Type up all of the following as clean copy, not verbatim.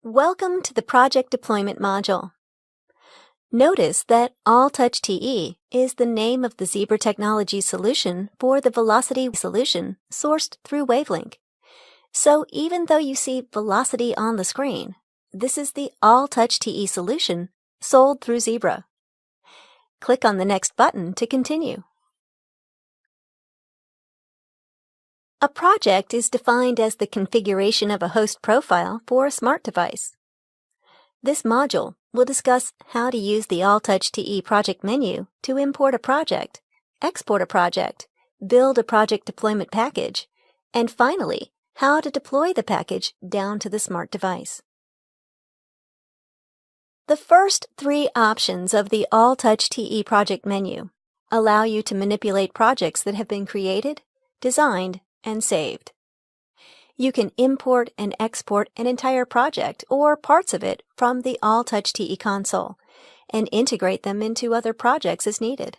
Welcome to the Project Deployment module. Notice that AllTouchTE is the name of the Zebra Technologies solution for the Velocity solution sourced through Wavelink. So even though you see Velocity on the screen, this is the AllTouchTE solution sold through Zebra. Click on the next button to continue. A project is defined as the configuration of a host profile for a smart device. This module will discuss how to use the AllTouchTE project menu to import a project, export a project, build a project deployment package, and finally, how to deploy the package down to the smart device. The first three options of the AllTouchTE project menu allow you to manipulate projects that have been created, designed, and saved. You can import and export an entire project or parts of it from the AllTouchTE console and integrate them into other projects as needed.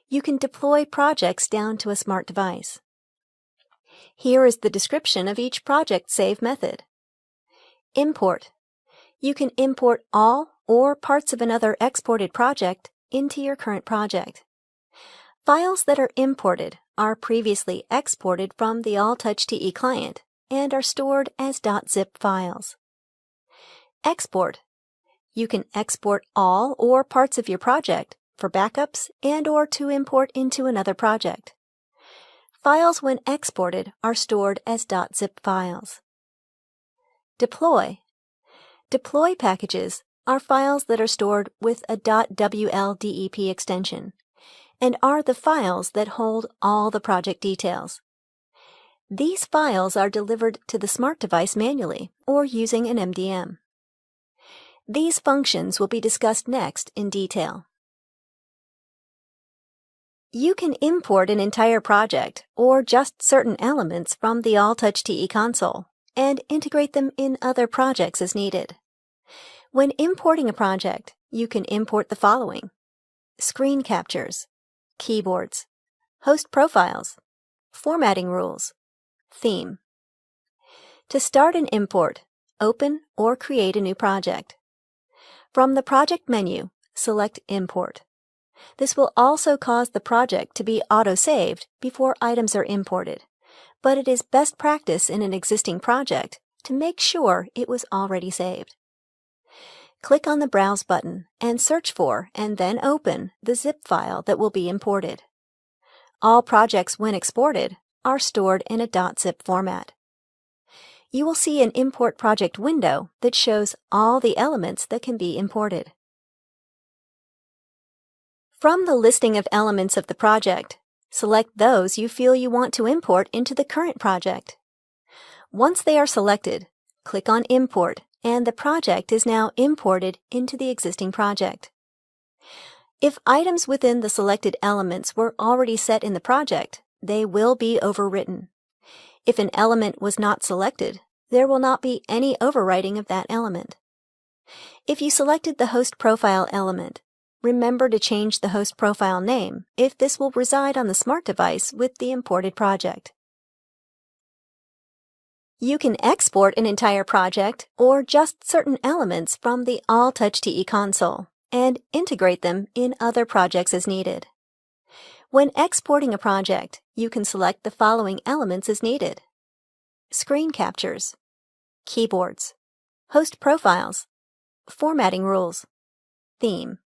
You can deploy projects down to a smart device. Here is the description of each project save method. Import. You can import all or parts of another exported project into your current project. Files that are imported are previously exported from the AllTouchTE client and are stored as .zip files. Export. You can export all or parts of your project for backups and/or to import into another project. Files when exported are stored as .zip files. Deploy. Deploy packages are files that are stored with a .wldep extension and are the files that hold all the project details. These files are delivered to the smart device manually or using an MDM. These functions will be discussed next in detail. You can import an entire project or just certain elements from the AllTouchTE console and integrate them in other projects as needed. When importing a project, you can import the following: screen captures, keyboards, host profiles, formatting rules, theme. To start an import, open or create a new project. From the project menu, select Import. This will also cause the project to be auto-saved before items are imported, but it is best practice in an existing project to make sure it was already saved. Click on the Browse button and search for and then open the zip file that will be imported. All projects, when exported, are stored in a .zip format. You will see an Import Project window that shows all the elements that can be imported. From the listing of elements of the project, select those you feel you want to import into the current project. Once they are selected, click on Import, and the project is now imported into the existing project. If items within the selected elements were already set in the project, they will be overwritten. If an element was not selected, there will not be any overwriting of that element. If you selected the host profile element, remember to change the host profile name if this will reside on the smart device with the imported project. You can export an entire project or just certain elements from the AllTouchTE console and integrate them in other projects as needed. When exporting a project, you can select the following elements as needed: screen captures, keyboards, host profiles, formatting rules, theme.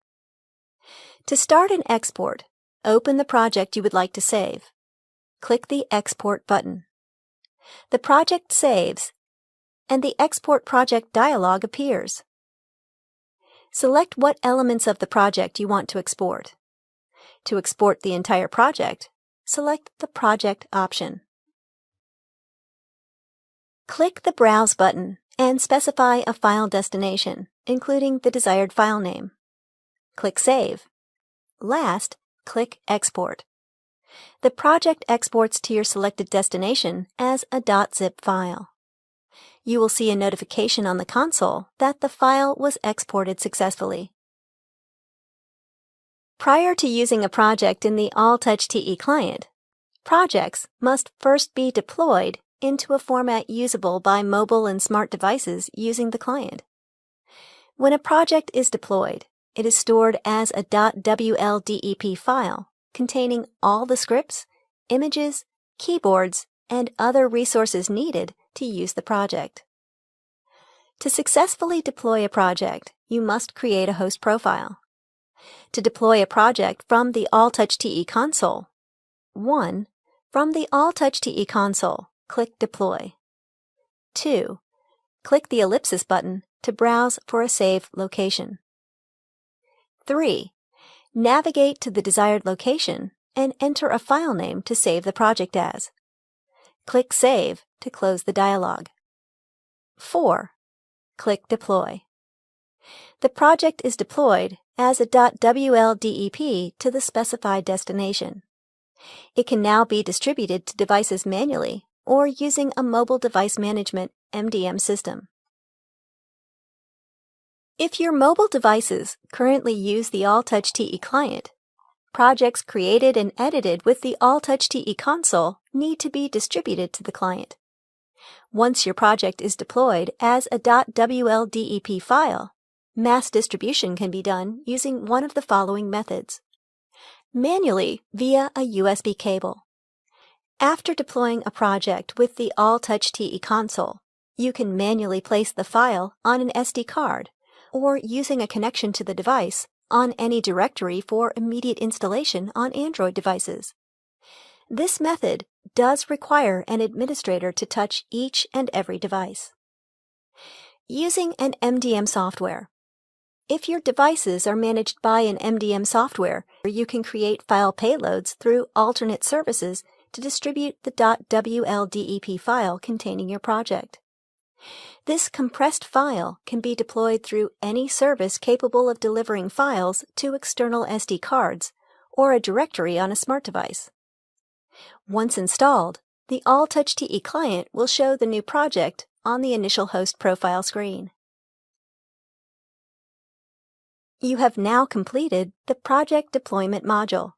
To start an export, open the project you would like to save. Click the Export button. The project saves, and the Export Project dialog appears. Select what elements of the project you want to export. To export the entire project, select the Project option. Click the Browse button and specify a file destination, including the desired file name. Click Save. Last, click Export. The project exports to your selected destination as a .zip file. You will see a notification on the console that the file was exported successfully. Prior to using a project in the AllTouchTE client, projects must first be deployed into a format usable by mobile and smart devices using the client. When a project is deployed, it is stored as a .wldep file containing all the scripts, images, keyboards, and other resources needed to use the project. To successfully deploy a project, you must create a host profile. To deploy a project from the AllTouch TE console, 1. From the AllTouch TE console, click Deploy. 2. Click the ellipsis button to browse for a save location. 3. Navigate to the desired location and enter a file name to save the project as. Click Save to close the dialog. 4. Click Deploy. The project is deployed as a .wldep to the specified destination. It can now be distributed to devices manually or using a mobile device management MDM system. If your mobile devices currently use the AllTouch TE client, projects created and edited with the AllTouch TE console need to be distributed to the client. Once your project is deployed as a .wldep file, mass distribution can be done using one of the following methods. Manually via a USB cable. After deploying a project with the AllTouch TE console, you can manually place the file on an SD card or using a connection to the device on any directory for immediate installation on Android devices. This method does require an administrator to touch each and every device. Using an MDM software. If your devices are managed by an MDM software, you can create file payloads through alternate services to distribute the .wldep file containing your project. This compressed file can be deployed through any service capable of delivering files to external SD cards or a directory on a smart device. Once installed, the AllTouch TE client will show the new project on the initial host profile screen. You have now completed the project deployment module.